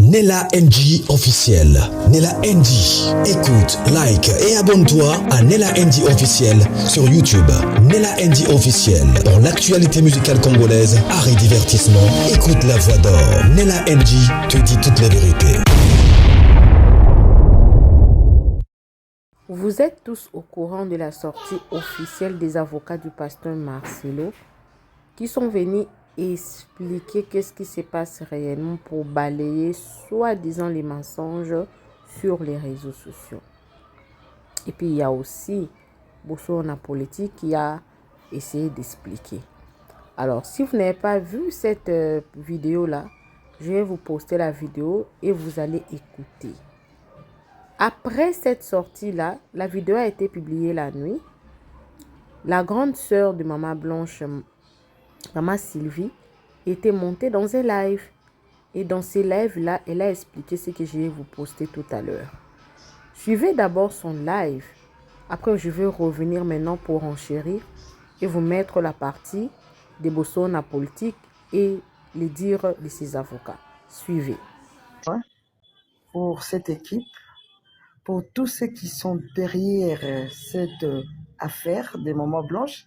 Nella NG officiel. Nella NG. Écoute, like et abonne-toi à Nella NG officiel sur YouTube. Nella NG officiel. Pour l'actualité musicale congolaise, art et divertissement, écoute la voix d'or. Nella NG te dit toute la vérité. Vous êtes tous au courant de la sortie officielle des avocats du pasteur Marcelo qui sont venus expliquer qu'est-ce qui se passe réellement pour balayer soi-disant les mensonges sur les réseaux sociaux. Et puis il y a aussi Bossona Politique qui a essayé d'expliquer. Alors si vous n'avez pas vu cette vidéo-là, je vais vous poster la vidéo et vous allez écouter. Après cette sortie-là, la vidéo a été publiée la nuit. La grande sœur de Maman Blanche, Maman Sylvie, était montée dans un live. Et dans ces lives-là, elle a expliqué ce que je vais vous poster tout à l'heure. Suivez d'abord son live. Après, je vais revenir maintenant pour enchérir et vous mettre la partie des Bossona Politique et les dires de ses avocats. Suivez. Pour cette équipe, pour tous ceux qui sont derrière cette affaire des Mamans Blanches,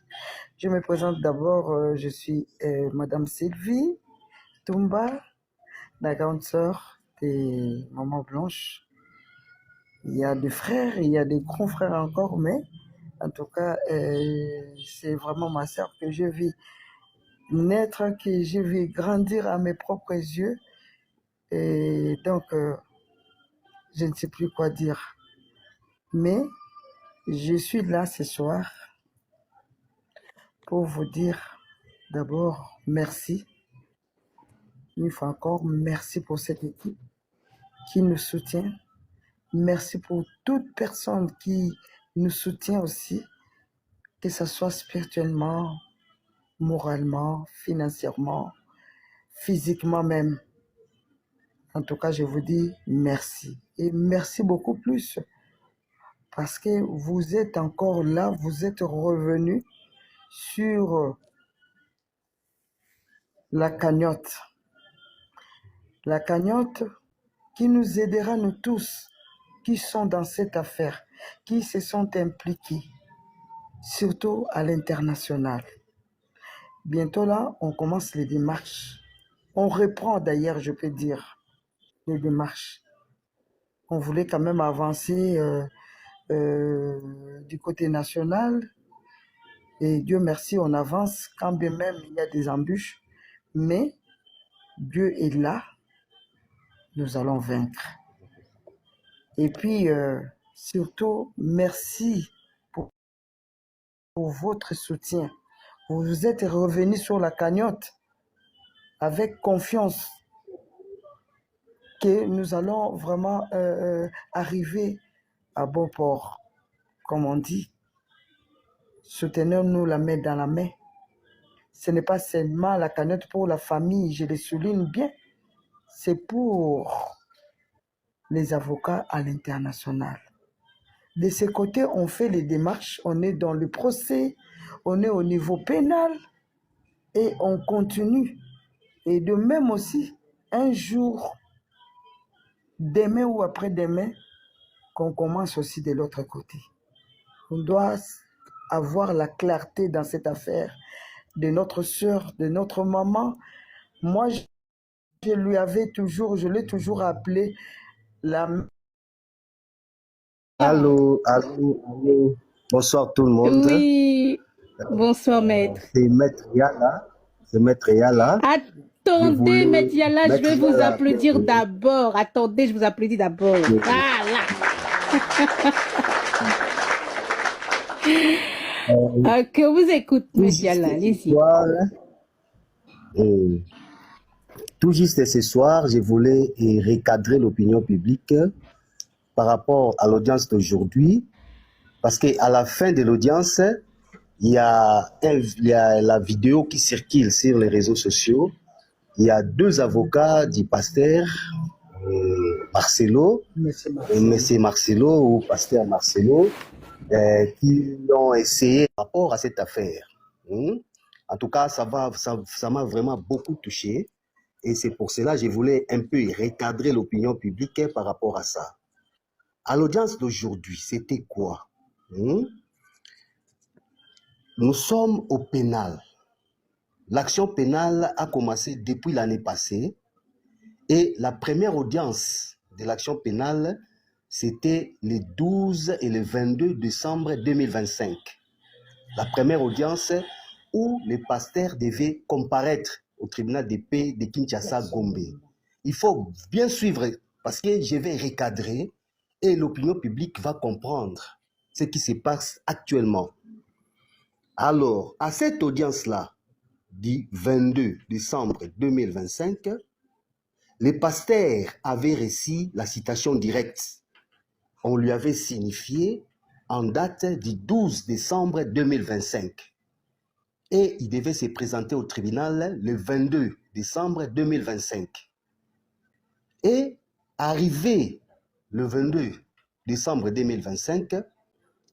je me présente d'abord, je suis Madame Sylvie Toumba, la grande sœur des Mamans Blanches. Il y a des frères, il y a des grands frères encore, mais en tout cas, c'est vraiment ma sœur que je vis naître, que je vis grandir à mes propres yeux. Et donc, je ne sais plus quoi dire. Mais je suis là ce soir pour vous dire d'abord merci. Une fois encore, merci pour cette équipe qui nous soutient. Merci pour toute personne qui nous soutient aussi, que ce soit spirituellement, moralement, financièrement, physiquement même. En tout cas, je vous dis merci. Et merci beaucoup plus parce que vous êtes encore là, vous êtes revenus sur la cagnotte. La cagnotte qui nous aidera, nous tous, qui sont dans cette affaire, qui se sont impliqués, surtout à l'international. Bientôt là, on commence les démarches. On reprend d'ailleurs, je peux dire, les démarches. On voulait quand même avancer du côté national. Et Dieu merci, on avance, quand bien même il y a des embûches. Mais Dieu est là, nous allons vaincre. Et puis, surtout, merci pour votre soutien. Vous êtes revenus sur la cagnotte avec confiance que nous allons vraiment arriver à bon port. Comme on dit, soutenons-nous la main dans la main. Ce n'est pas seulement la cagnotte pour la famille, je le souligne bien, c'est pour les avocats à l'international. De ce côté, on fait les démarches, on est dans le procès, on est au niveau pénal et on continue. Et de même aussi, un jour, demain ou après-demain, qu'on commence aussi de l'autre côté. On doit avoir la clarté dans cette affaire de notre sœur, de notre maman. Moi, je l'ai toujours appelée la... Allô, allô, allô. Bonsoir tout le monde. Oui, bonsoir maître. C'est Maître Yala. C'est Maître Yala. Attendez, Maître Yala, je vais vous applaudir d'abord. Attendez, je vous applaudis d'abord. Voilà. Que vous écoute, Maître Yala, allez-y. Tout juste ce soir, je voulais recadrer l'opinion publique par rapport à l'audience d'aujourd'hui, parce qu'à la fin de l'audience, il y a la vidéo qui circule sur les réseaux sociaux. Il y a deux avocats du pasteur Marcelo, Monsieur Marcelo ou pasteur Marcelo, qui ont essayé par rapport à cette affaire. En tout cas, ça m'a vraiment beaucoup touché. Et c'est pour cela que je voulais un peu recadrer l'opinion publique par rapport à ça. À l'audience d'aujourd'hui, c'était quoi? Nous sommes au pénal. L'action pénale a commencé depuis l'année passée et la première audience de l'action pénale, c'était les 12 et le 22 décembre 2025. La première audience où les pasteurs devaient comparaître au tribunal de paix de Kinshasa-Gombe. Il faut bien suivre parce que je vais recadrer et l'opinion publique va comprendre ce qui se passe actuellement. Alors, à cette audience-là, du 22 décembre 2025, les pasteurs avaient reçu la citation directe. On lui avait signifié en date du 12 décembre 2025. Et il devait se présenter au tribunal le 22 décembre 2025. Et arrivé le 22 décembre 2025,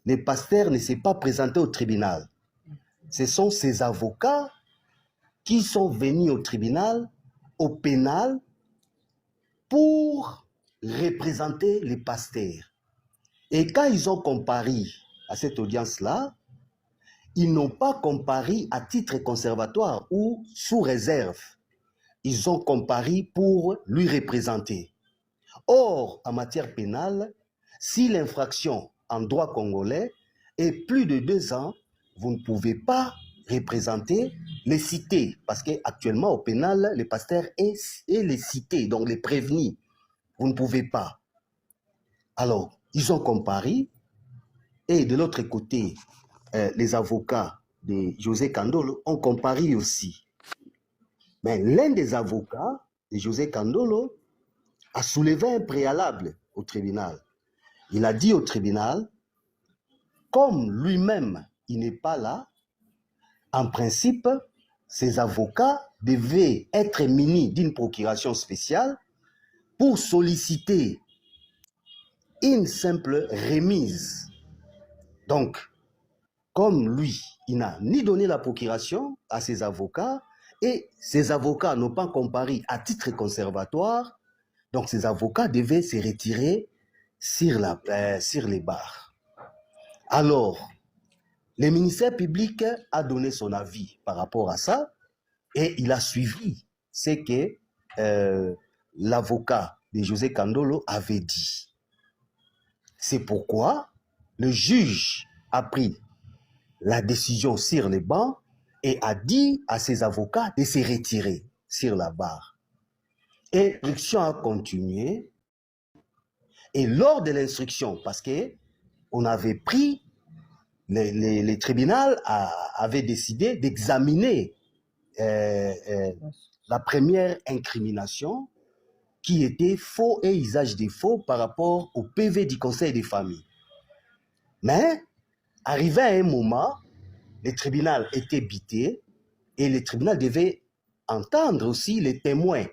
le pasteur ne s'est pas présenté au tribunal. Ce sont ses avocats qui sont venus au tribunal, au pénal, pour représenter les pasteurs. Et quand ils ont comparé à cette audience-là, ils n'ont pas comparé à titre conservatoire ou sous réserve. Ils ont comparé pour lui représenter. Or, en matière pénale, si l'infraction en droit congolais est plus de 2 ans, vous ne pouvez pas représenter les cités. Parce qu'actuellement, au pénal, les pasteurs et les cités, donc les prévenus. Vous ne pouvez pas. Alors, ils ont comparé. Et de l'autre côté, les avocats de José Kandolo ont comparé aussi. Mais l'un des avocats de José Kandolo a soulevé un préalable au tribunal. Il a dit au tribunal, comme lui-même, il n'est pas là, en principe, ses avocats devaient être munis d'une procuration spéciale pour solliciter une simple remise. Donc, comme lui, il n'a ni donné la procuration à ses avocats et ses avocats n'ont pas comparé à titre conservatoire, donc ses avocats devaient se retirer sur les barres. Alors, le ministère public a donné son avis par rapport à ça et il a suivi ce que l'avocat de José Kandolo avait dit. C'est pourquoi le juge a pris la décision sur les bancs et a dit à ses avocats de se retirer sur la barre. Et l'instruction a continué. Et lors de l'instruction, parce qu'on avait pris, les tribunaux avaient décidé d'examiner la première incrimination qui était faux et usage des faux par rapport au PV du Conseil des familles. Mais arrivé à un moment, le tribunal était bité et le tribunal devait entendre aussi les témoins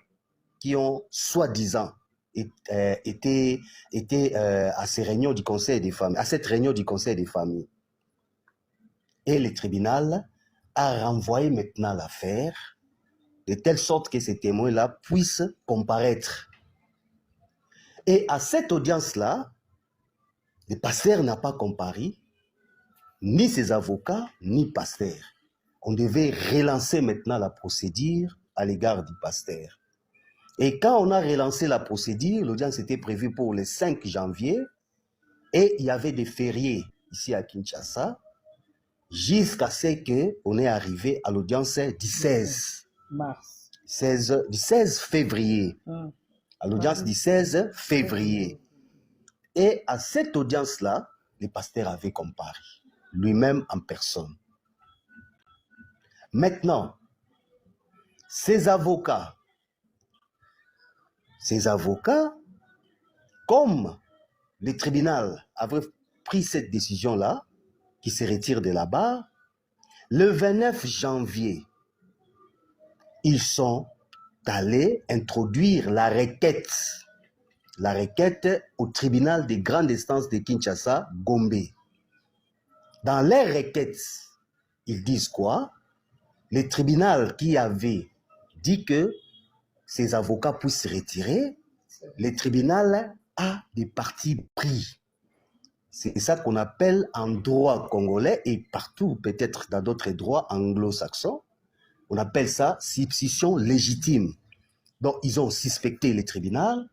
qui ont soi-disant été à ces réunions du Conseil des familles, à cette réunion du Conseil des familles. Et le tribunal a renvoyé maintenant l'affaire de telle sorte que ces témoins-là puissent comparaître. Et à cette audience-là, le pasteur n'a pas comparé, ni ses avocats, ni pasteur. On devait relancer maintenant la procédure à l'égard du pasteur. Et quand on a relancé la procédure, l'audience était prévue pour le 5 janvier et il y avait des fériés ici à Kinshasa jusqu'à ce qu'on est arrivé à l'audience du 16 mars. Du 16 février. À l'audience du 16 février. Et à cette audience-là, le pasteur avait comparé, lui-même en personne. Maintenant, ces avocats, comme le tribunal avait pris cette décision-là, qui se retire de la barre, le 29 janvier, ils sont allés introduire la requête au tribunal des grandes instances de Kinshasa, Gombe. Dans les requêtes, ils disent quoi? Le tribunal qui avait dit que ces avocats puissent se retirer, le tribunal a des partis pris. C'est ça qu'on appelle en droit congolais et partout, peut-être dans d'autres droits anglo-saxons, on appelle ça substitution légitime. Donc, ils ont suspecté le tribunal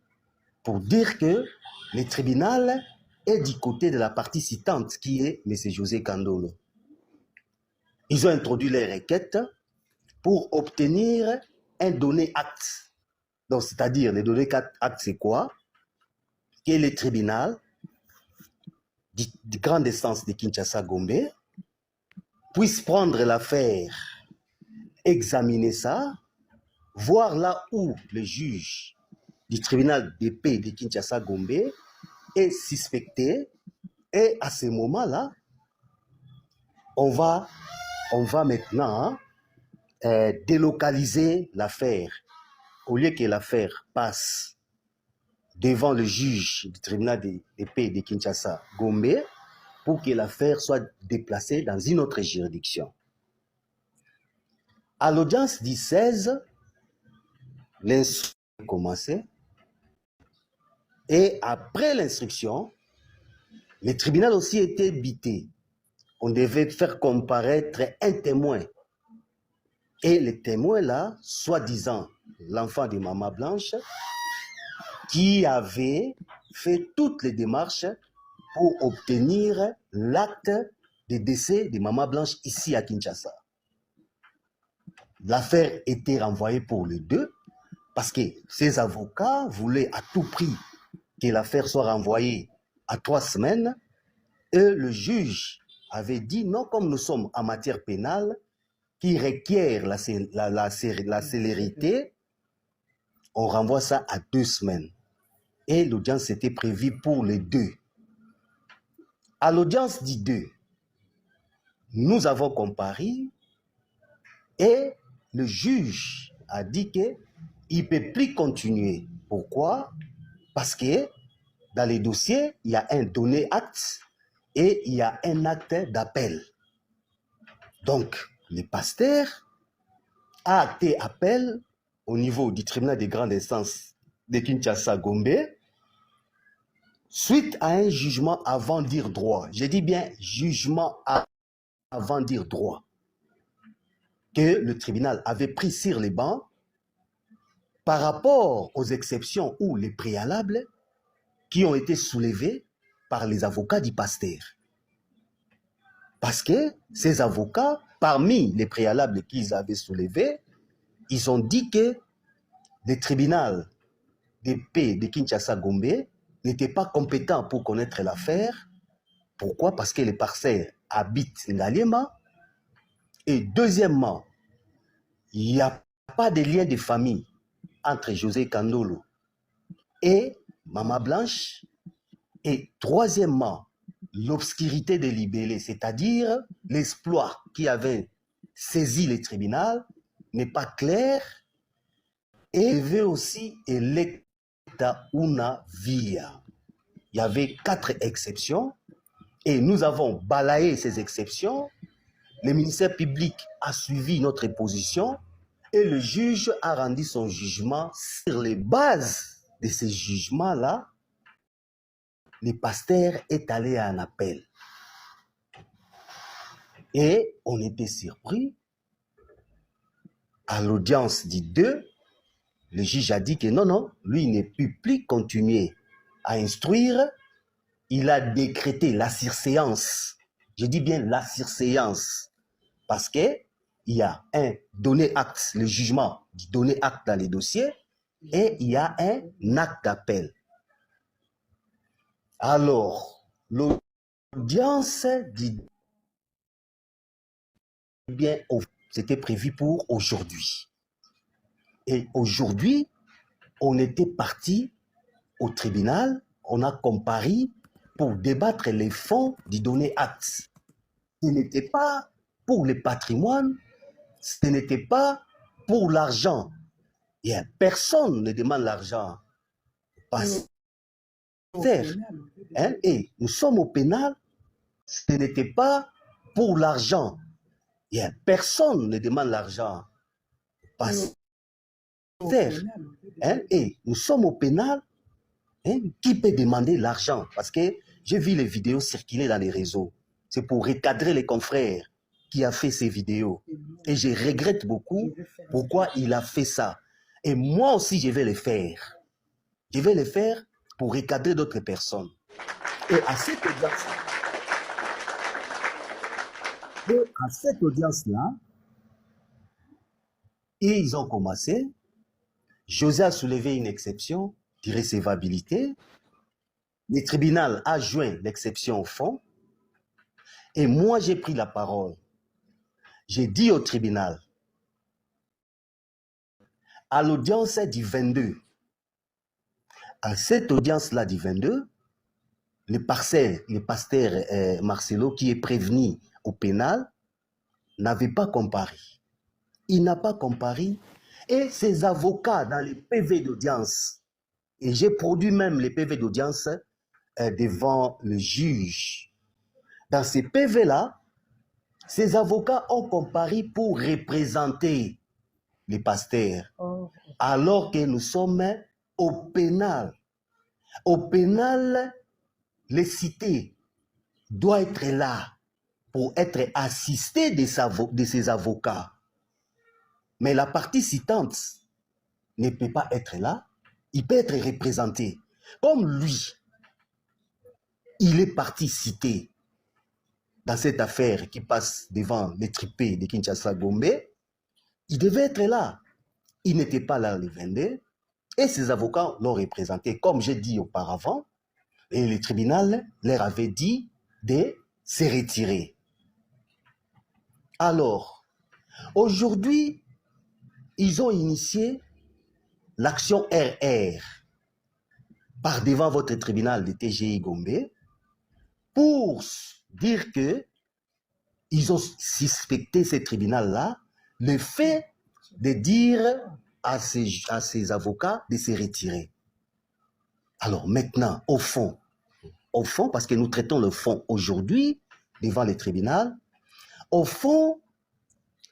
pour dire que le tribunal est du côté de la partie citante, qui est M. José Kandolo. Ils ont introduit les requêtes pour obtenir un donné acte. Donc, c'est-à-dire, les données acte, c'est quoi? Que le tribunal de grande instance de Kinshasa-Gombe puisse prendre l'affaire, examiner ça, voir là où le juge du tribunal de paix de Kinshasa-Gombe est suspecté, et à ce moment-là, on va maintenant délocaliser l'affaire. Au lieu que l'affaire passe devant le juge du tribunal de paix de Kinshasa-Gombe, pour que l'affaire soit déplacée dans une autre juridiction. À l'audience du 16, l'instruction a commencé, et après l'instruction, le tribunal aussi était bité. On devait faire comparaître un témoin. Et le témoin là, soi-disant l'enfant de Maman Blanche, qui avait fait toutes les démarches pour obtenir l'acte de décès de Maman Blanche ici à Kinshasa. L'affaire était renvoyée pour les deux parce que ces avocats voulaient à tout prix que l'affaire soit renvoyée à 3 semaines, et le juge avait dit non, comme nous sommes en matière pénale qui requiert la célérité, on renvoie ça à 2 semaines. Et l'audience était prévue pour les 2. À l'audience du 2, nous avons comparé et le juge a dit qu'il ne peut plus continuer. Pourquoi? Parce que dans les dossiers, il y a un donné acte et il y a un acte d'appel. Donc, le pasteur a acté appel au niveau du tribunal de grande instance de Kinshasa-Gombe suite à un jugement avant dire droit. Je dis bien jugement avant dire droit, que le tribunal avait pris sur les bancs par rapport aux exceptions ou les préalables qui ont été soulevés par les avocats du pasteur. Parce que ces avocats, parmi les préalables qu'ils avaient soulevés, ils ont dit que le tribunal de paix de Kinshasa-Gombe n'était pas compétent pour connaître l'affaire. Pourquoi? Parce que les pasteur habitent Ngaliema. Et deuxièmement, il n'y a pas de lien de famille entre José Kandolo et Maman Blanche. Et troisièmement, l'obscurité des libellés, c'est-à-dire l'exploit qui avait saisi le tribunal, n'est pas clair. Et il y avait aussi l'état una via. Il y avait 4 exceptions et nous avons balayé ces exceptions. Le ministère public a suivi notre position et le juge a rendu son jugement. Sur les bases de ces jugements-là, le pasteur est allé à un appel. Et on était surpris. À l'audience du 2, le juge a dit que non, lui, il ne peut plus continuer à instruire. Il a décrété la surséance. Je dis bien la surséance. Parce qu'il y a un donné acte, le jugement du donné acte dans les dossiers, et il y a un acte d'appel. Alors, l'audience dit bien, c'était prévu pour aujourd'hui. Et aujourd'hui, on était parti au tribunal, on a comparé pour débattre les fonds du donné acte. Ce n'était pas pour le patrimoine, ce n'était pas pour l'argent. Et personne ne demande l'argent. Et nous sommes au pénal, ce n'était pas pour l'argent. Et personne ne demande l'argent. Hein, et nous sommes au pénal. Hein, qui peut demander l'argent? Parce que j'ai vu les vidéos circuler dans les réseaux. C'est pour recadrer les confrères qui a fait ces vidéos. Et je regrette beaucoup pourquoi il a fait ça. Et moi aussi, je vais le faire. Je vais le faire pour recadrer d'autres personnes. Et à cette audience-là, ils ont commencé. José a soulevé une exception d'irrécevabilité. Le tribunal a joint l'exception au fond. Et moi, j'ai pris la parole. J'ai dit au tribunal, à l'audience du 22, à cette audience-là du 22, le pasteur Marcelo, qui est prévenu au pénal, n'avait pas comparé. Il n'a pas comparé. Et ses avocats dans les PV d'audience, et j'ai produit même les PV d'audience devant le juge. Dans ces PV-là, ces avocats ont comparé pour représenter les pasteurs, alors que nous sommes au pénal. Au pénal, les cités doivent être là pour être assistés de ces avocats. Mais la partie citante ne peut pas être là. Il peut être représenté. Comme lui, il est parti cité dans cette affaire qui passe devant les tripés de Kinshasa Gombe, il devait être là. Il n'était pas là le 22 et ses avocats l'ont représenté. Comme j'ai dit auparavant, et le tribunal leur avait dit de se retirer. Alors, aujourd'hui, ils ont initié l'action RR par devant votre tribunal de TGI Gombe pour dire que ils ont suspecté ce tribunal-là le fait de dire à ces avocats de se retirer. Alors maintenant, au fond, parce que nous traitons le fond aujourd'hui devant le tribunal, au fond,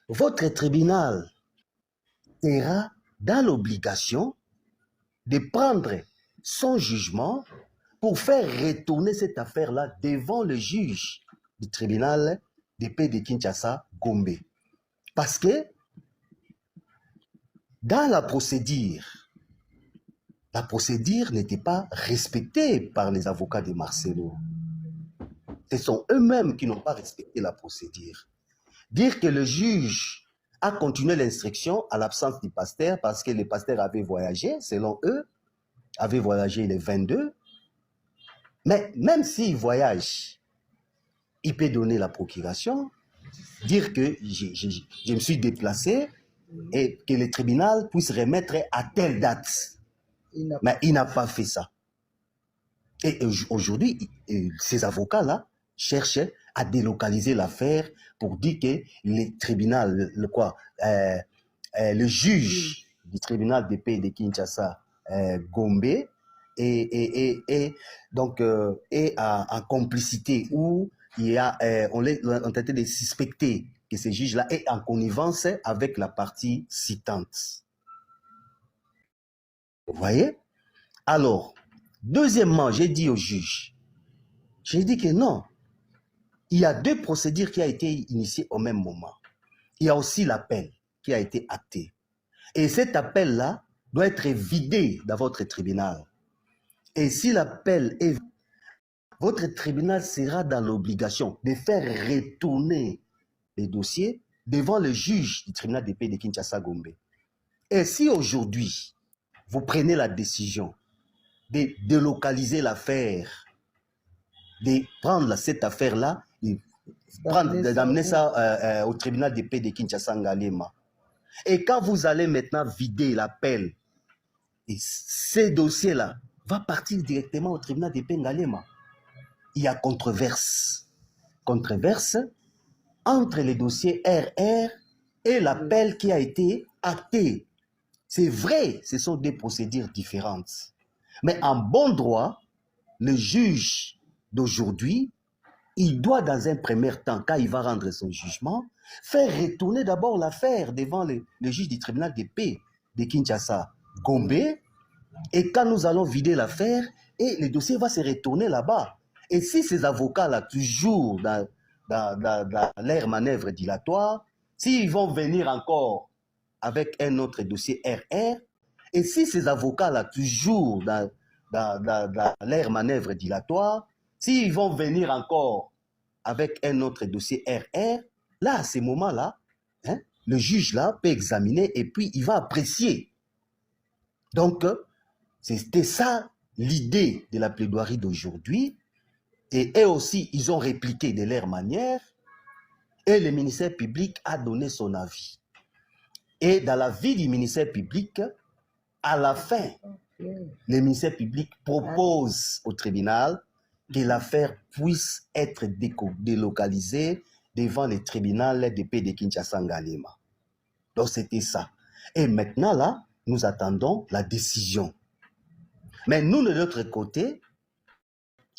votre tribunal sera dans l'obligation de prendre son jugement pour faire retourner cette affaire-là devant le juge du tribunal de paix de Kinshasa, Gombe. Parce que dans la procédure n'était pas respectée par les avocats de Marcelo. Ce sont eux-mêmes qui n'ont pas respecté la procédure. Dire que le juge a continué l'instruction à l'absence du pasteur parce que le pasteur avait voyagé, selon eux, avait voyagé le 22. Mais même s'il voyage, il peut donner la procuration, dire que je me suis déplacé et que le tribunal puisse remettre à telle date. Mais il n'a pas fait ça. Et aujourd'hui, ces avocats-là cherchent à délocaliser l'affaire pour dire que le tribunal, le juge du tribunal de paix de Kinshasa, Gombe, et donc est en complicité où il y a, on tentait de suspecter que ce juge-là est en connivence avec la partie citante. Vous voyez? Alors, deuxièmement, j'ai dit au juge, j'ai dit que non, il y a deux procédures qui ont été initiées au même moment. Il y a aussi l'appel qui a été acté. Et cet appel-là doit être vidé dans votre tribunal. Et si l'appel est... Votre tribunal sera dans l'obligation de faire retourner les dossiers devant le juge du tribunal de paix de Kinshasa Gombe. Et si aujourd'hui, vous prenez la décision de délocaliser l'affaire, de prendre cette affaire-là, d'amener ça au tribunal de paix de Kinshasa Ngalema. Et quand vous allez maintenant vider l'appel, et ces dossiers-là vont partir directement au tribunal de paix Ngalema. Il y a controverse entre les dossiers RR et l'appel qui a été acté. C'est vrai, ce sont des procédures différentes. Mais en bon droit, le juge d'aujourd'hui, il doit dans un premier temps, quand il va rendre son jugement, faire retourner d'abord l'affaire devant le juge du tribunal de paix de Kinshasa, Gombe, et quand nous allons vider l'affaire, et le dossier va se retourner là-bas. Et si ces avocats-là, toujours dans leur manœuvre dilatoire, s'ils vont venir encore avec un autre dossier RR, et si ces avocats-là, toujours dans leur manœuvre dilatoire, s'ils vont venir encore avec un autre dossier RR, là, à ces moments-là, hein, le juge là peut examiner et puis il va apprécier. Donc, c'était ça l'idée de la plaidoirie d'aujourd'hui. Et eux aussi, ils ont répliqué de leur manière. Et le ministère public a donné son avis. Et dans l'avis du ministère public, à la fin, le ministère public propose au tribunal que l'affaire puisse être délocalisée devant le tribunal de paix de Kinshasa-Ngalema. Donc c'était ça. Et maintenant là, nous attendons la décision. Mais nous, de notre côté,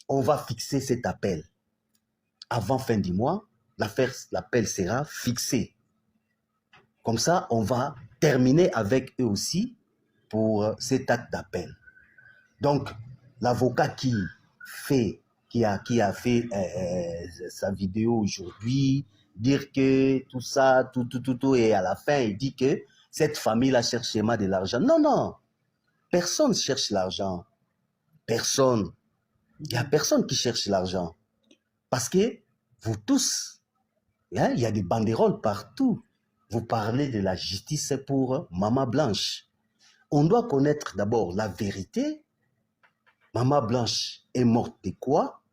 on va fixer cet appel. Avant fin du mois, l'appel sera fixé. Comme ça, on va terminer avec eux aussi pour cet acte d'appel. Donc, l'avocat qui a fait sa vidéo aujourd'hui, dire que tout ça, tout, et à la fin, il dit que cette famille-là cherche seulement de l'argent. Non, non, personne ne cherche l'argent. Personne. Il n'y a personne qui cherche l'argent. Parce que vous tous, hein, il y a des banderoles partout. Vous parlez de la justice pour Maman Blanche. On doit connaître d'abord la vérité. Maman Blanche est morte de quoi?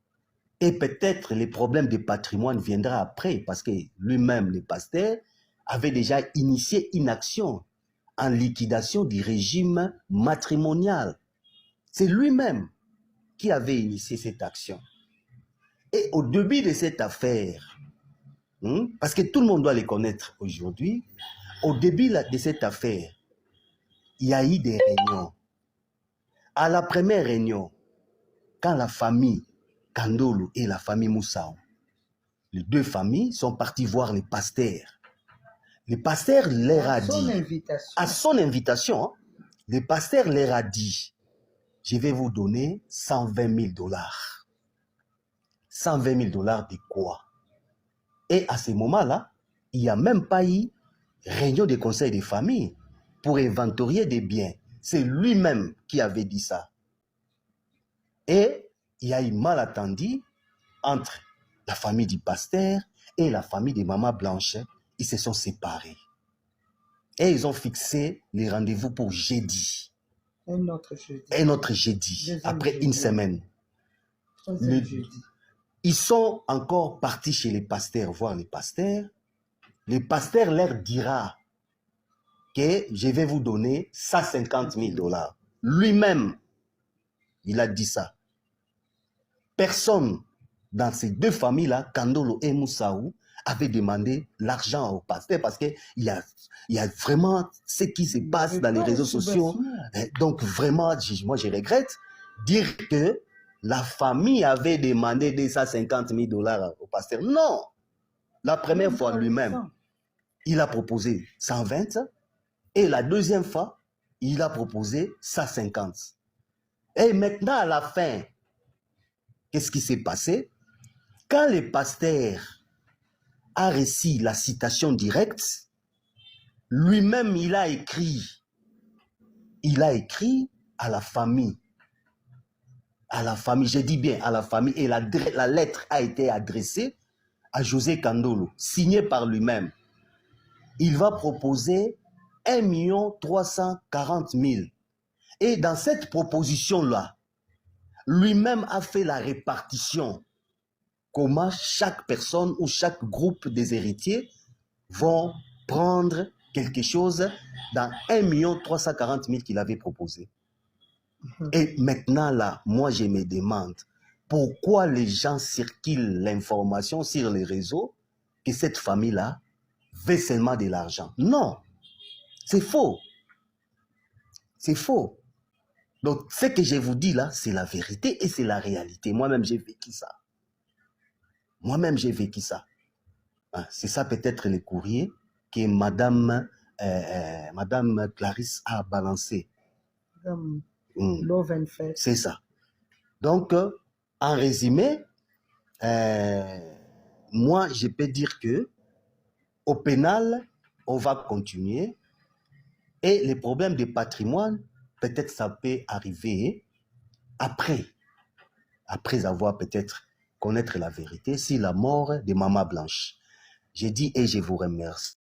Et peut-être les problèmes de patrimoine viendra après, parce que lui-même, le pasteur, avait déjà initié une action en liquidation du régime matrimonial. C'est lui-même qui avait initié cette action. Et au début de cette affaire, parce que tout le monde doit les connaître aujourd'hui, au début de cette affaire, il y a eu des réunions. À la première réunion, quand la famille Kandolo et la famille Moussao, les deux familles sont partis voir les pasteurs. Le pasteur leur a dit, à son invitation, hein, le pasteur leur a dit, je vais vous donner 120 000 $. 120 000 $ de quoi? Et à ce moment-là, il n'y a même pas eu réunion de conseil de famille pour inventorier des biens. C'est lui-même qui avait dit ça. Et il y a eu malentendu entre la famille du pasteur et la famille de Maman Blanche. Ils se sont séparés. Et ils ont fixé les rendez-vous pour jeudi. Un autre jeudi. Un autre jeudi, après une semaine. Jeudi. Ils sont encore partis chez les pasteurs, voir les pasteurs. Le pasteur leur dira que je vais vous donner 150 000 $. Lui-même, il a dit ça. Personne dans ces deux familles-là, Kandolo et Moussaou, avait demandé l'argent au pasteur parce qu'il y a vraiment ce qui se passe dans les réseaux sociaux. Donc vraiment, moi je regrette dire que la famille avait demandé 250 000 $ au pasteur. Non! La première fois lui-même, il a proposé 120 et la deuxième fois, il a proposé 150. Et maintenant, à la fin, qu'est-ce qui s'est passé? Quand le pasteur a reçu la citation directe, lui-même, il a écrit à la famille. À la famille, je dis bien à la famille, et la lettre a été adressée à José Kandolo, signée par lui-même. Il va proposer 1 340 000. Et dans cette proposition-là, lui-même a fait la répartition. Comment chaque personne ou chaque groupe des héritiers vont prendre quelque chose dans 1 340 000 qu'il avait proposé. Et maintenant là, moi je me demande pourquoi les gens circulent l'information sur les réseaux que cette famille-là veut seulement de l'argent. Non, c'est faux. C'est faux. Donc ce que je vous dis là, c'est la vérité et c'est la réalité. Moi-même j'ai vécu ça. Moi-même j'ai vécu ça. C'est ça peut-être le courrier que Madame Madame Clarisse a balancé. Love and faith. C'est ça. Donc, en résumé, moi, je peux dire que au pénal, on va continuer. Et les problèmes de patrimoine, peut-être ça peut arriver après avoir peut-être connaître la vérité, si la mort de Maman Blanche. Je dis et je vous remercie.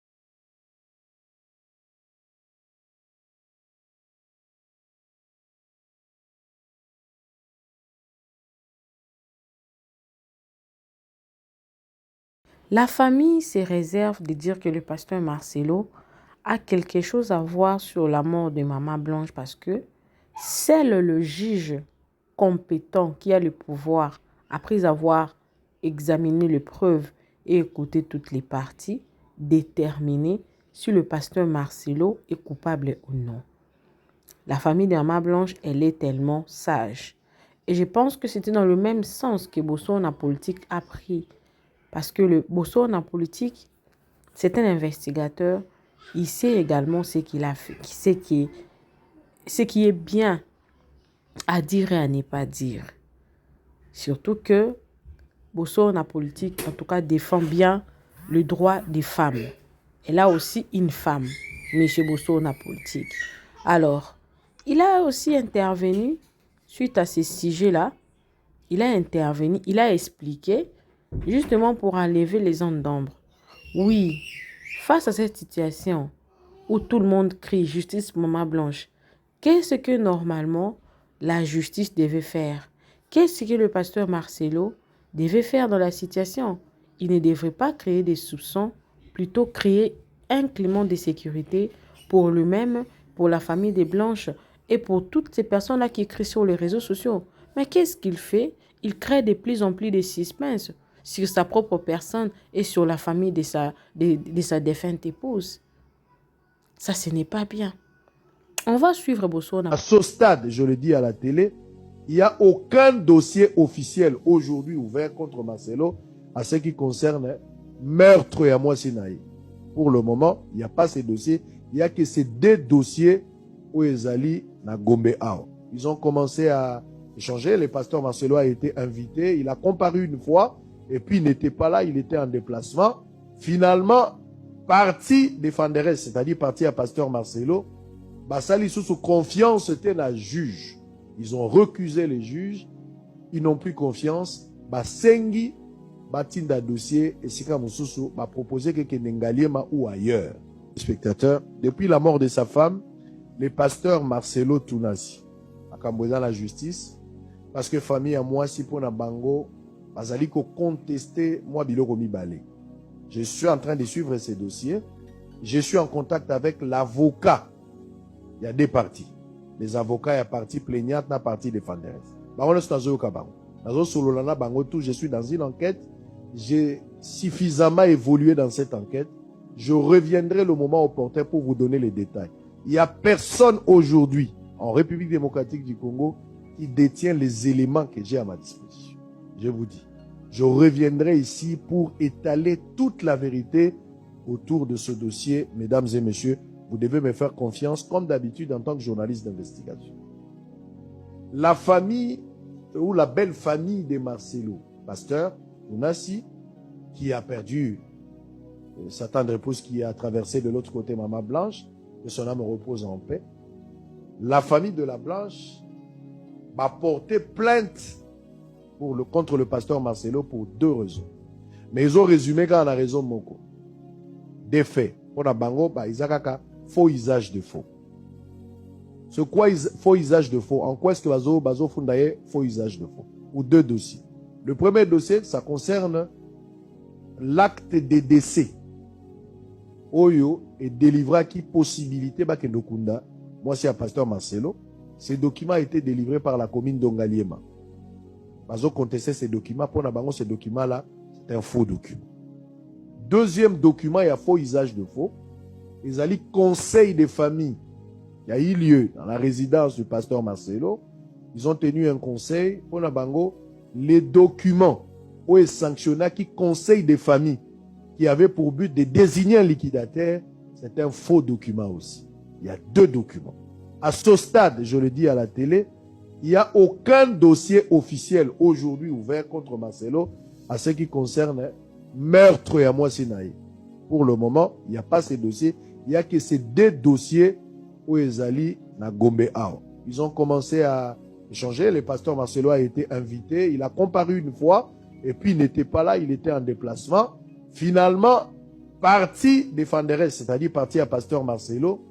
La famille se réserve de dire que le pasteur Marcelo a quelque chose à voir sur la mort de Maman Blanche parce que c'est le juge compétent qui a le pouvoir, après avoir examiné les preuves et écouté toutes les parties, déterminer si le pasteur Marcelo est coupable ou non. La famille de Maman Blanche, elle est tellement sage. Et je pense que c'était dans le même sens que Bossona Politique a pris. Parce que le Bossona Politique, c'est un investigateur. Il sait également ce qu'il a fait, ce qui est bien à dire et à ne pas dire. Surtout que Bossona Politique, en tout cas, défend bien le droit des femmes. Elle a aussi une femme, M. Bossona Politique. Alors, il a aussi intervenu suite à ces sujets-là. Il a intervenu, il a expliqué, justement pour enlever les ondes d'ombre. Oui, face à cette situation où tout le monde crie « Justice, Maman Blanche », qu'est-ce que normalement la justice devait faire? Qu'est-ce que le pasteur Marcelo devait faire dans la situation? Il ne devrait pas créer des soupçons, plutôt créer un climat de sécurité pour lui-même, pour la famille des Blanches et pour toutes ces personnes-là qui écrivent sur les réseaux sociaux. Mais qu'est-ce qu'il fait? Il crée de plus en plus de suspense sur sa propre personne et sur la famille de sa défunte épouse. Ça, ce n'est pas bien. On va suivre Bossona. À ce stade, je le dis à la télé, il n'y a aucun dossier officiel aujourd'hui ouvert contre Marcelo à ce qui concerne meurtre et à moi Sinaï. Pour le moment, il n'y a pas ces dossiers. Il n'y a que ces deux dossiers où Ezali na Gombe Ao. Ils ont commencé à échanger. Le pasteur Marcelo a été invité. Il a comparu une fois et puis il n'était pas là. Il était en déplacement. Finalement, parti défenderesse, c'est-à-dire parti à pasteur Marcelo, Basali sous confiance était la juge. Ils ont recusé les juges. Ils n'ont plus confiance. Basengi, batinda dossier et Sika Moussousou m'a proposé que Nengaliema ou ailleurs. Spectateur, depuis la mort de sa femme, le pasteur Marcelo Tounasi a camboyé la justice parce que famille à moi si pour na bango bazali ko contester moi biloko mibale. Je suis en train de suivre ces dossiers. Je suis en contact avec l'avocat. Il y a deux parties. Les avocats, il y a partie plaignante, la partie défenderesse. Je suis dans une enquête. J'ai suffisamment évolué dans cette enquête. Je reviendrai le moment opportun pour vous donner les détails. Il n'y a personne aujourd'hui en République démocratique du Congo qui détient les éléments que j'ai à ma disposition. Je vous dis. Je reviendrai ici pour étaler toute la vérité autour de ce dossier. Mesdames et messieurs, vous devez me faire confiance, comme d'habitude, en tant que journaliste d'investigation. La famille, ou la belle famille de Marcelo, pasteur Tounasi, qui a perdu sa tendre épouse, qui a traversé de l'autre côté Maman Blanche, que son âme repose en paix. La famille de la Blanche va porter plainte contre le pasteur Marcelo pour deux raisons. Mais ils ont résumé quand on a raison moko. Des faits. Pour la bango, ils ont faux usage de faux. C'est quoi faux usage de faux? En quoi est-ce que Bazo Fundaye faux usage de faux? Ou deux dossiers. Le premier dossier, ça concerne l'acte de décès. Oyo est délivré à qui possibilité Bakendokunda. Moi, c'est un pasteur Marcelo. Ces documents ont été délivrés par la commune d'Ongaliema. Bazo contestait ces documents. Pour Nabango, ces documents-là, c'est un faux document. Deuxième document, il y a faux usage de faux. Ils allaient conseil des familles. Il y a eu lieu dans la résidence du pasteur Marcelo. Ils ont tenu un conseil pour Nabango. Les documents où est sanctionné qui conseil des familles qui avaient pour but de désigner un liquidateur c'est un faux document aussi. Il y a 2 documents. À ce stade, je le dis à la télé, il n'y a aucun dossier officiel aujourd'hui ouvert contre Marcelo à ce qui concerne meurtre à Mwasinaï. Pour le moment, il n'y a pas ces dossiers. Il n'y a que ces 2 dossiers où Ezali na Gombe Ao. Ils ont commencé à échanger. Le pasteur Marcelo a été invité. Il a comparu une fois et puis il n'était pas là. Il était en déplacement. Finalement, parti des Fanderes, c'est-à-dire parti à pasteur Marcelo,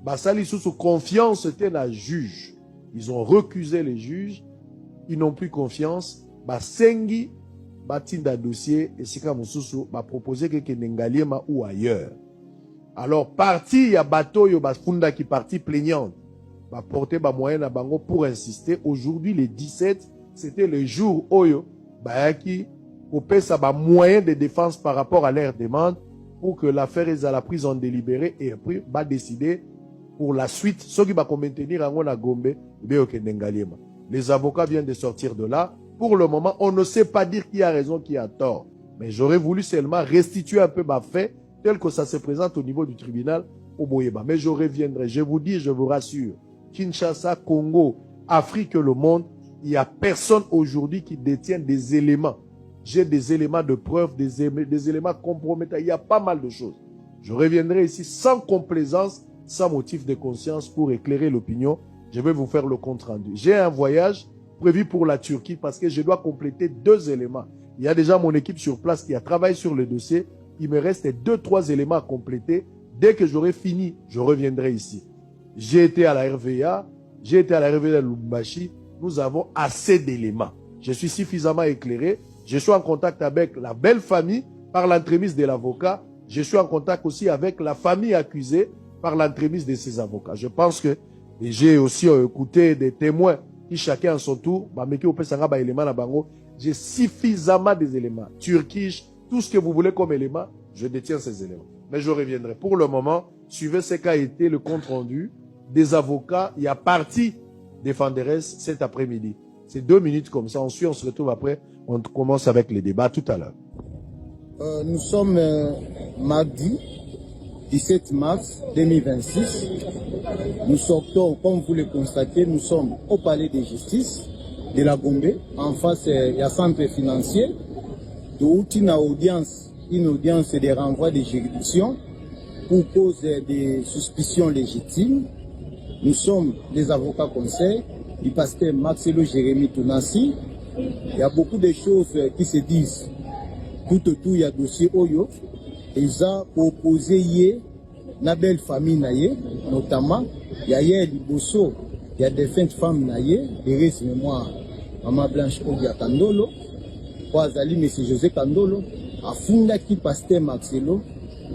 Basali sous confiance était un juge. Ils ont recusé les juges. Ils n'ont plus confiance. Basengi batinda dossier et Sika Moussousou va proposer que Nengaliema ou ailleurs. Alors, parti, il y a bateau, il y a Funda qui parti plaignante. Va porter ba moyen à Bango pour insister. Aujourd'hui, le 17, c'était le jour où Bayaki opère sa moyen de défense par rapport à leur demande pour que l'affaire est à la prise en délibéré et après, va décider pour la suite, ceux qui vont maintenir en Gombe, les avocats viennent de sortir de là. Pour le moment, on ne sait pas dire qui a raison, qui a tort. Mais j'aurais voulu seulement restituer un peu ma fait tel que ça se présente au niveau du tribunal au Boyeba. Mais je reviendrai. Je vous dis, je vous rassure, Kinshasa, Congo, Afrique, le monde, il n'y a personne aujourd'hui qui détient des éléments. J'ai des éléments de preuve, des éléments compromettants. Il y a pas mal de choses. Je reviendrai ici sans complaisance, sans motif de conscience pour éclairer l'opinion. Je vais vous faire le compte rendu. J'ai un voyage prévu pour la Turquie parce que je dois compléter 2 éléments. Il y a déjà mon équipe sur place qui a travaillé sur le dossier. Il me reste 2-3 éléments à compléter. Dès que j'aurai fini, je reviendrai ici. J'ai été à la RVA, j'ai été à la RVA de Lubumbashi. Nous avons assez d'éléments. Je suis suffisamment éclairé. Je suis en contact avec la belle famille par l'entremise de l'avocat. Je suis en contact aussi avec la famille accusée par l'entremise de ses avocats. Je pense que j'ai aussi écouté des témoins qui chacun à son tour, j'ai suffisamment des éléments. Turkish, tout ce que vous voulez comme élément, je détiens ces éléments. Mais je reviendrai. Pour le moment, suivez ce qu'a été le compte rendu des avocats. Il y a parti des Fanderes cet après-midi. C'est 2 minutes comme ça. Ensuite, on se retrouve après. On commence avec les débats tout à l'heure. Nous sommes mardi 17 mars 2026. Nous sortons, comme vous le constatez, nous sommes au palais de justice de la Gombe. En face, il y a centre financier. D'où une audience de renvoi de juridiction pour cause de suspicions légitimes. Nous sommes des avocats conseils du pasteur Marcelo Jérémy Tounassi. Il y a beaucoup de choses qui se disent. Tout autour, il y a dossier Oyo. Ils ont proposé na belle famille naye, notamment, il y a hier Liboso, il y a des femmes naye, heureuse mémoire, Maman Blanche Odia Kandolo, Kwazali M. José Kandolo, a funda qui pasteur Marcelo,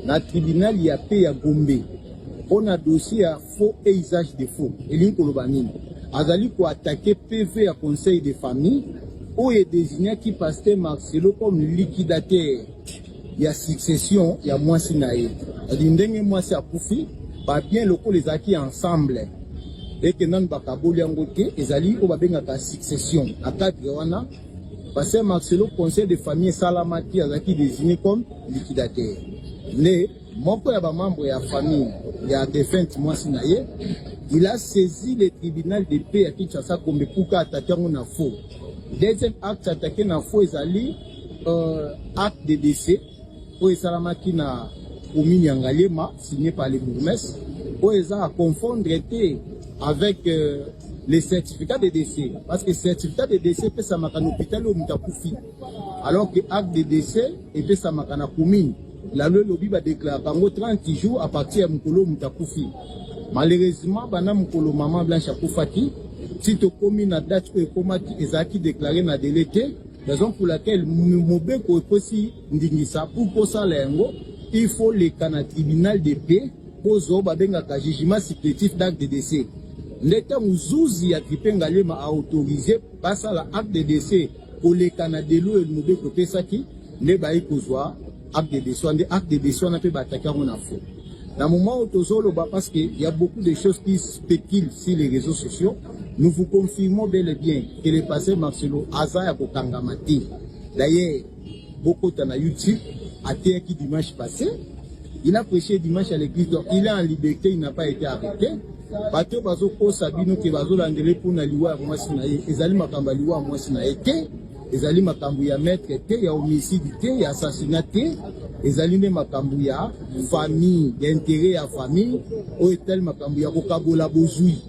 na tribunal il y a paix à Gombe. On a dossier à faux et usage de faux. Et l'Inkolobanine. Azali pour attaquer PV à conseil de famille, où est désigné qui pasteur Marcelo comme liquidateur. Il y a succession, il y a Mwasi Naye. L'indenge Mwasi a Koufi, pas bien locaux les acquis ensemble. Et que non bakaboli angote, ezali ko babenga ka succession. À cadre wana, parce que Marcelo conseil de famille Salamati azaki désigné comme liquidateur. Les moko ya ba membre ya famille, il y a défunt Mwasi Naye, il a saisi le tribunal de paix à Kinshasa comme pour attaquer na faux. Deuxième acte attaqué na faux ezali acte de décès. Pour Salamaki na commune Yangalema, signé par les bourgmestres, pour à confondre avec les certificats de décès. Parce que le certificat de décès peut s'amarrer à l'hôpital ou Moutapoufi. Alors que l'acte de décès peut s'amarrer à la commune. La loi lobby va déclarer 30 jours à partir de Moukolo Moutapoufi. Malheureusement, Bana Moukolo Maman Blanche Apoufati, si tu commune à date où Ekomaki est déclaré dans délai, raison pour laquelle Mobeko est aussi ndingisa pour ça il faut le canal tribunal de paix pour zobabenga ka jugement supplétif d'acte de décès. L'état Mouzouzi a Tripengalema a autorisé passer à l'acte de décès pour le canal de l'eau et le Mobeko Pesaki ne baï kozwa acte de décès. Acte de décès on a fait bataquer on a fait. Dans le moment où Tozolo parce qu'il y a beaucoup de choses qui spéculent sur les réseaux sociaux. Nous vous confirmons bel et bien que le pasteur Marcelo Azaya Kokangamati. D'ailleurs, beaucoup de YouTube a été qui dimanche passé. Il a prêché dimanche à l'église, donc il est en liberté, il n'a pas été arrêté. Bato bazo ko sabino ke bazo landele pour na liwa moi sinaye ezali makambo liwa moi sinaye te ezali makambo ya maître te ya homicide te ya assassinat te ezali ne makambo ya famille d'intérêt ya famille o etel makambo ya kokabola bozui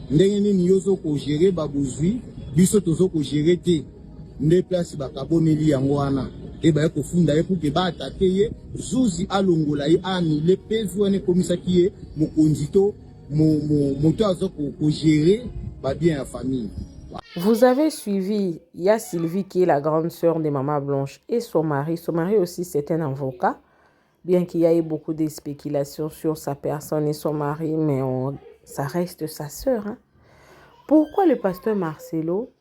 ndenge nini yozo ko gérer ba bozui biso tozo ko gérer te nde place bakaboneli yango wana e ba ko funda ye pour que ba attaquer ye zuzi alongola ye ani le pevu ane komisa ki ye mokonzito Vous avez suivi, il y a Sylvie qui est la grande sœur de Maman Blanche et son mari. Son mari aussi c'est un avocat, bien qu'il y ait beaucoup de spéculations sur sa personne et son mari, mais ça reste sa sœur. Hein. Pourquoi le pasteur Marcelo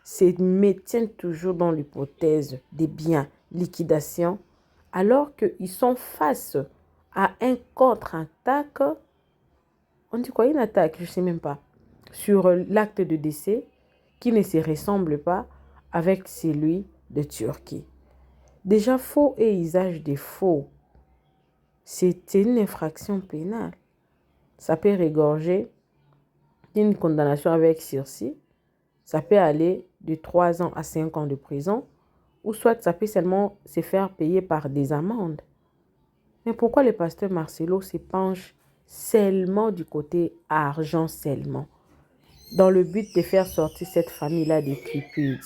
se maintient toujours dans l'hypothèse des biens, liquidation, alors qu'ils sont face à un contre-attaque? On dit quoi? Une attaque, je ne sais même pas, sur l'acte de décès qui ne se ressemble pas avec celui de Turquie. Déjà, faux et usage de faux, c'est une infraction pénale. Ça peut régorger une condamnation avec sursis. Ça peut aller de 3 ans à 5 ans de prison, ou soit ça peut seulement se faire payer par des amendes. Mais pourquoi le pasteur Marcelo se penche seulement du côté argent seulement, dans le but de faire sortir cette famille-là des tripudes,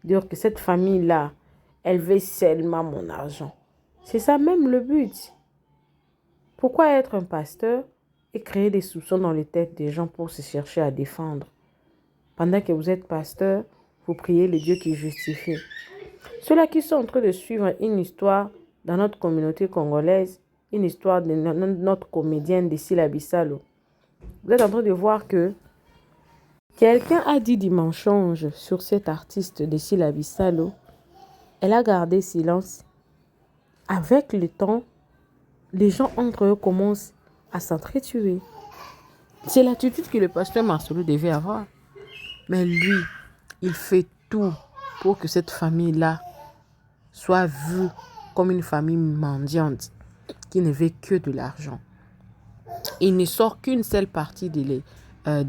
dire que cette famille-là, elle veut seulement mon argent. C'est ça même le but. Pourquoi être un pasteur et créer des soupçons dans les têtes des gens pour se chercher à défendre? Pendant que vous êtes pasteur, vous priez le Dieu qui justifie. Ceux-là qui sont en train de suivre une histoire dans notre communauté congolaise, une histoire de notre comédienne de Sila Bissalo. Vous êtes en train de voir que quelqu'un a dit du mensonge sur cet artiste de Sila Bissalo. Elle a gardé silence. Avec le temps, les gens entre eux commencent à s'entretuer. C'est l'attitude que le pasteur Marcelo devait avoir. Mais lui, il fait tout pour que cette famille-là soit vue comme une famille mendiante qui ne veut que de l'argent. Il ne sort qu'une seule partie de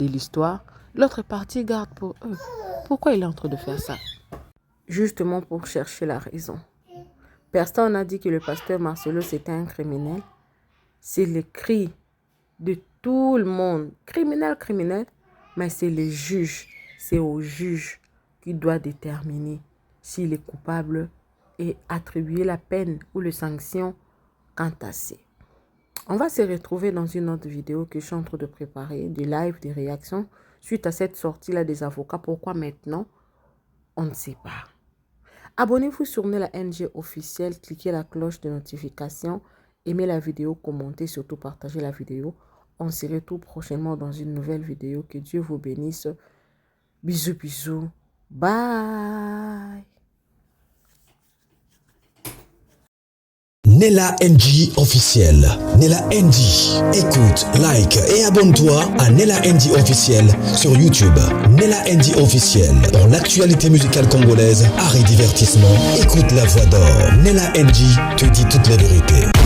l'histoire. L'autre partie garde pour eux. Pourquoi il est en train de faire ça? Justement pour chercher la raison. Personne n'a dit que le pasteur Marcelo c'était un criminel. C'est le cri de tout le monde. Criminel, criminel. Mais c'est le juge. C'est au juge qui doit déterminer s'il est coupable et attribuer la peine ou les sanctions quant à ça. On va se retrouver dans une autre vidéo que je suis en train de préparer, des lives, des réactions suite à cette sortie-là des avocats. Pourquoi maintenant? On ne sait pas. Abonnez-vous sur Nella NG officiel, cliquez la cloche de notification, aimez la vidéo, commentez, surtout partagez la vidéo. On se retrouve prochainement dans une nouvelle vidéo. Que Dieu vous bénisse. Bisous, bisous. Bye. Nella NG officiel. Nella NG. Écoute, like et abonne-toi à Nella NG officiel sur YouTube. Nella NG officiel. Pour l'actualité musicale congolaise, art et divertissement, écoute la voix d'or. Nella NG te dit toutes les vérités.